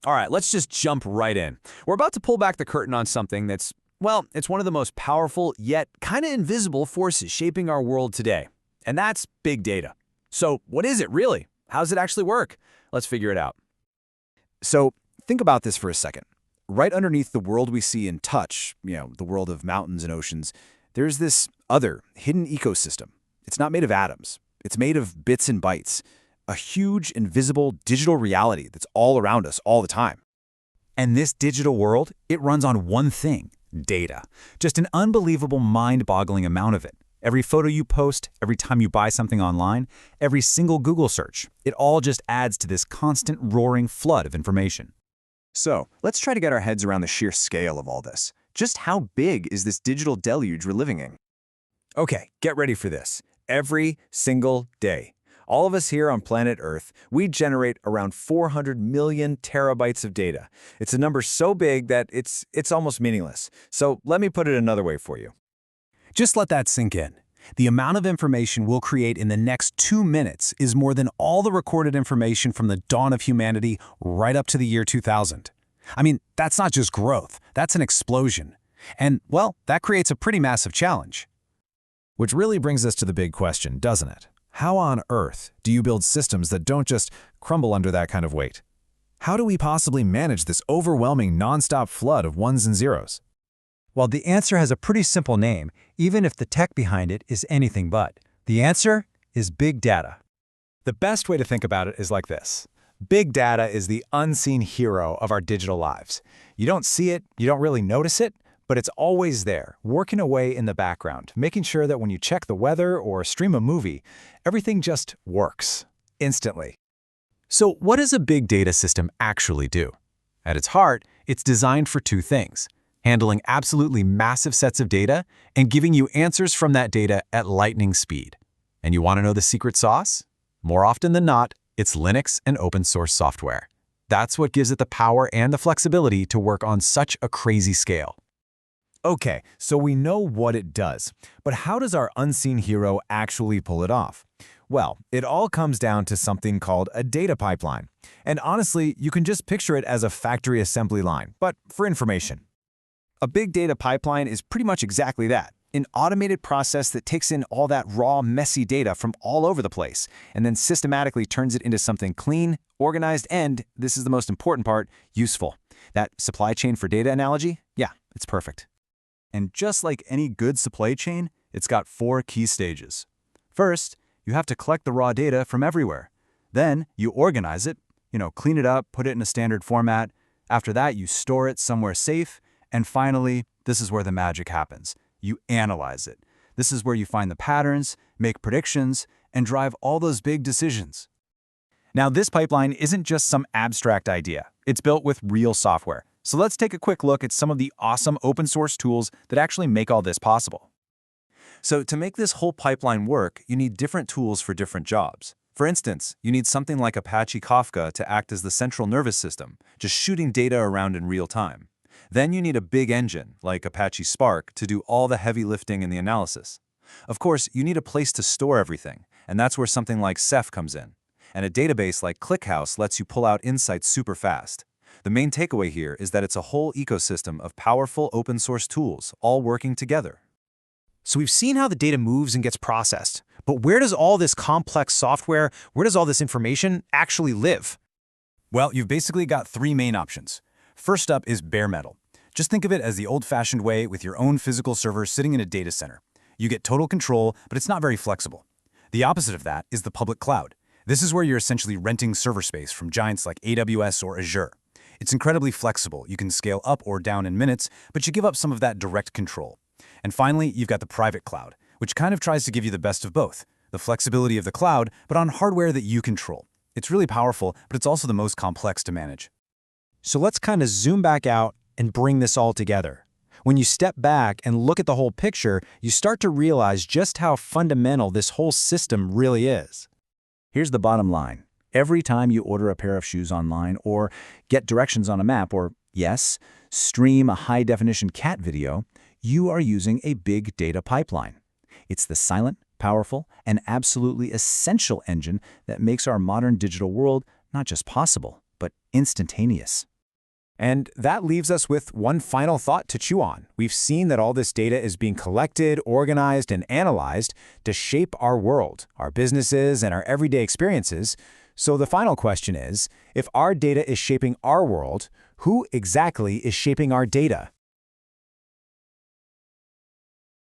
All right, let's just jump right in. We're about to pull back the curtain on something that's, well, it's one of the most powerful yet kind of invisible forces shaping our world today. And that's big data. So what is it really? How does it actually work? Let's figure it out. So think about this for a second. Right underneath the world we see and touch, the world of mountains and oceans, there's this other hidden ecosystem. It's not made of atoms. It's made of bits and bytes. A huge, invisible digital reality that's all around us all the time. And this digital world, it runs on one thing, data. Just an unbelievable mind-boggling amount of it. Every photo you post, every time you buy something online, every single Google search, it all just adds to this constant roaring flood of information. So, let's try to get our heads around the sheer scale of all this. Just how big is this digital deluge we're living in? Okay, get ready for this. Every single day, all of us here on planet Earth, we generate around 400 million terabytes of data. It's a number so big that it's almost meaningless. So let me put it another way for you. Just let that sink in. The amount of information we'll create in the next 2 minutes is more than all the recorded information from the dawn of humanity right up to the year 2000. I mean, that's not just growth, that's an explosion. And, well, that creates a pretty massive challenge. Which really brings us to the big question, doesn't it? How on earth do you build systems that don't just crumble under that kind of weight? How do we possibly manage this overwhelming nonstop flood of ones and zeros? Well, the answer has a pretty simple name, even if the tech behind it is anything but. The answer is big data. The best way to think about it is like this. Big data is the unseen hero of our digital lives. You don't see it, you don't really notice it, but it's always there, working away in the background, making sure that when you check the weather or stream a movie, everything just works instantly. So what does a big data system actually do? At its heart, it's designed for two things: handling absolutely massive sets of data and giving you answers from that data at lightning speed. And you want to know the secret sauce? More often than not, it's Linux and open source software. That's what gives it the power and the flexibility to work on such a crazy scale. Okay, so we know what it does, but how does our unseen hero actually pull it off? Well, it all comes down to something called a data pipeline. And honestly, you can just picture it as a factory assembly line, but for information. A big data pipeline is pretty much exactly that. An automated process that takes in all that raw, messy data from all over the place and then systematically turns it into something clean, organized, and, this is the most important part, useful. That supply chain for data analogy? Yeah, it's perfect. And just like any good supply chain, it's got 4 key stages. First, you have to collect the raw data from everywhere. Then you organize it, clean it up, put it in a standard format. After that, you store it somewhere safe. And finally, this is where the magic happens. You analyze it. This is where you find the patterns, make predictions, and drive all those big decisions. Now, this pipeline isn't just some abstract idea. It's built with real software. So let's take a quick look at some of the awesome open source tools that actually make all this possible. So to make this whole pipeline work, you need different tools for different jobs. For instance, you need something like Apache Kafka to act as the central nervous system, just shooting data around in real time. Then you need a big engine, like Apache Spark, to do all the heavy lifting and the analysis. Of course, you need a place to store everything, and that's where something like Ceph comes in. And a database like ClickHouse lets you pull out insights super fast. The main takeaway here is that it's a whole ecosystem of powerful open source tools, all working together. So we've seen how the data moves and gets processed, but where does all this complex software, where does all this information actually live? Well, you've basically got 3 main options. First up is bare metal. Just think of it as the old-fashioned way with your own physical server sitting in a data center. You get total control, but it's not very flexible. The opposite of that is the public cloud. This is where you're essentially renting server space from giants like AWS or Azure. It's incredibly flexible. You can scale up or down in minutes, but you give up some of that direct control. And finally, you've got the private cloud, which kind of tries to give you the best of both. The flexibility of the cloud, but on hardware that you control. It's really powerful, but it's also the most complex to manage. So let's kind of zoom back out and bring this all together. When you step back and look at the whole picture, you start to realize just how fundamental this whole system really is. Here's the bottom line. Every time you order a pair of shoes online or get directions on a map or, yes, stream a high-definition cat video, you are using a big data pipeline. It's the silent, powerful, and absolutely essential engine that makes our modern digital world not just possible, but instantaneous. And that leaves us with one final thought to chew on. We've seen that all this data is being collected, organized, and analyzed to shape our world, our businesses, and our everyday experiences. So the final question is, if our data is shaping our world, who exactly is shaping our data?